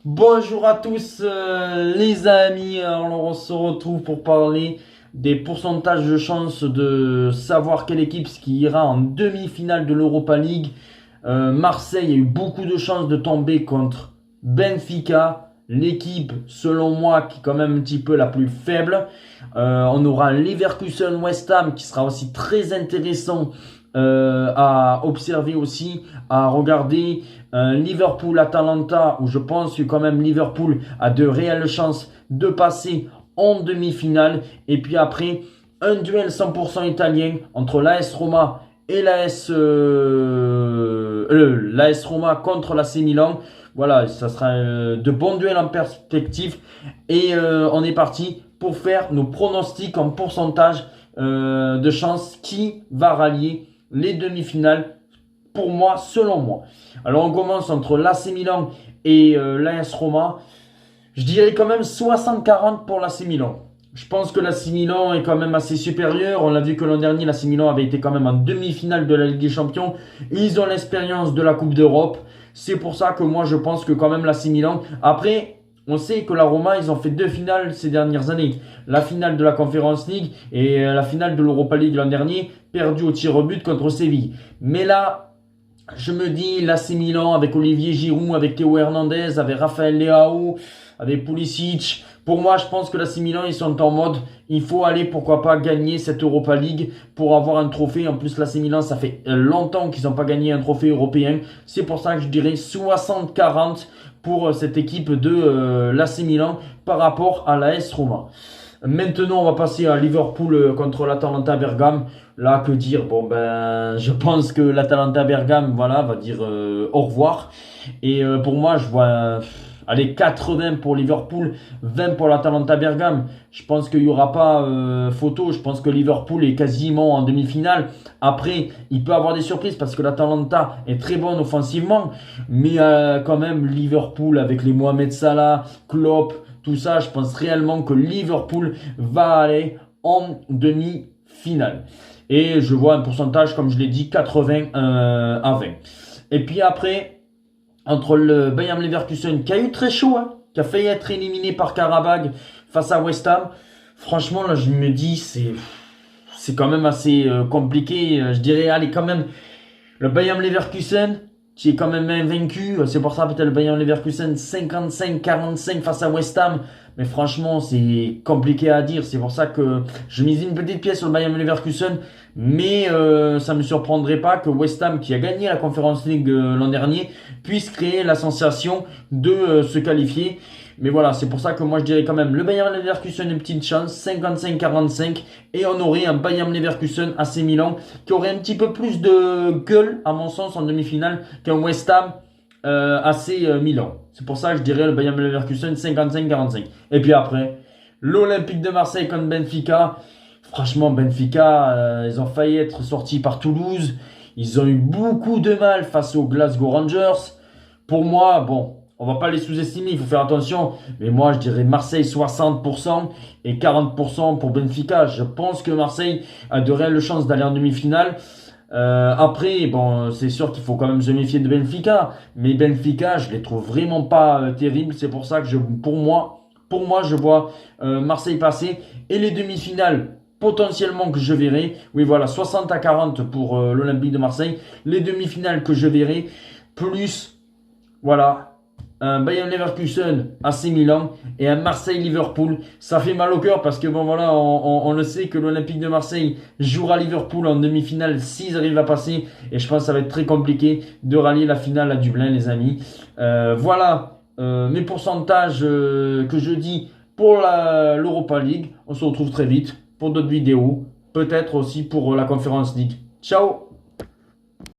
Bonjour à tous les amis, alors on se retrouve pour parler des pourcentages de chances de savoir quelle équipe qui ira en demi-finale de l'Europa League. Marseille a eu beaucoup de chances de tomber contre Benfica, l'équipe selon moi qui est quand même un petit peu la plus faible. On aura Leverkusen West Ham qui sera aussi très intéressant à observer aussi, à regarder. Liverpool-Atalanta, où je pense que quand même Liverpool a de réelles chances de passer en demi-finale. Et puis après, un duel 100% italien entre l'AS Roma et l'AS Roma contre l'AC Milan. Voilà, ça sera de bons duels en perspective. Et on est parti pour faire nos pronostics en pourcentage de chance qui va rallier les demi-finales pour moi, selon moi. Alors on commence entre l'AC Milan et l'AS Roma. Je dirais quand même 60-40 pour l'AC Milan. Je pense que l'AC Milan est quand même assez supérieur. On l'a vu que l'an dernier, l'AC Milan avait été quand même en demi-finale de la Ligue des Champions. Ils ont l'expérience de la Coupe d'Europe. C'est pour ça que moi, je pense que quand même l'AC Milan... Après, on sait que la Roma, ils ont fait deux finales ces dernières années. La finale de la Conference League et la finale de l'Europa League l'an dernier, perdue au tir au but contre Séville. Mais là, je me dis, l'AC Milan avec Olivier Giroud, avec Théo Hernandez, avec Raphaël Leao, avec Pulisic. Pour moi, je pense que l'AC Milan, ils sont en mode, il faut aller, pourquoi pas, gagner cette Europa League pour avoir un trophée. En plus, l'AC Milan, ça fait longtemps qu'ils n'ont pas gagné un trophée européen. C'est pour ça que je dirais 60-40 pour cette équipe de l'AC Milan par rapport à l'AS Roma. Maintenant, on va passer à Liverpool contre l'Atalanta Bergame. Là, que dire? Bon, ben, je pense que l'Atalanta Bergame, voilà, va dire au revoir. Et pour moi, je vois, allez, 80 pour Liverpool, 20 pour l'Atalanta Bergame. Je pense qu'il n'y aura pas photo. Je pense que Liverpool est quasiment en demi-finale. Après, il peut avoir des surprises parce que l'Atalanta est très bonne offensivement. Mais quand même, Liverpool avec les Mohamed Salah, Klopp, tout ça, je pense réellement que Liverpool va aller en demi-finale. Et je vois un pourcentage, comme je l'ai dit, 80 à 20. Et puis après, entre le Bayern Leverkusen, qui a eu très chaud, hein, qui a failli être éliminé par Karabag face à West Ham, franchement, là, je me dis, c'est quand même assez compliqué. Je dirais, allez, quand même, le Bayern Leverkusen, qui est quand même invaincu. C'est pour ça peut-être le Bayern Leverkusen 55-45 face à West Ham. Mais franchement, c'est compliqué à dire. C'est pour ça que je mise une petite pièce sur le Bayern Leverkusen. Mais ça ne me surprendrait pas que West Ham, qui a gagné la Conference League l'an dernier, puisse créer la sensation de se qualifier. Mais voilà, c'est pour ça que moi je dirais quand même le Bayern Leverkusen une petite chance, 55-45. Et on aurait un Bayern Leverkusen AC Milan qui aurait un petit peu plus de gueule, à mon sens, en demi-finale qu'un West Ham AC Milan. C'est pour ça que je dirais le Bayern Leverkusen 55-45. Et puis après, l'Olympique de Marseille contre Benfica. Franchement, Benfica, ils ont failli être sortis par Toulouse. Ils ont eu beaucoup de mal face aux Glasgow Rangers. Pour moi, bon, on va pas les sous-estimer, il faut faire attention. Mais moi, je dirais Marseille 60% et 40% pour Benfica. Je pense que Marseille a de réelles chances d'aller en demi-finale. Après, bon, c'est sûr qu'il faut quand même se méfier de Benfica. Mais Benfica, je les trouve vraiment pas terribles. C'est pour ça que pour moi, je vois Marseille passer. Et les demi-finales, potentiellement que je verrai. Oui, voilà, 60-40 pour l'Olympique de Marseille. Les demi-finales que je verrai, plus, voilà, un Bayern Leverkusen AC Milan et un Marseille-Liverpool. Ça fait mal au cœur parce que bon voilà, on le sait que l'Olympique de Marseille jouera Liverpool en demi-finale s'ils arrivent à passer. Et je pense que ça va être très compliqué de rallier la finale à Dublin, les amis. Voilà mes pourcentages que je dis pour l'Europa League. On se retrouve très vite pour d'autres vidéos. Peut-être aussi pour la Conference League. Ciao!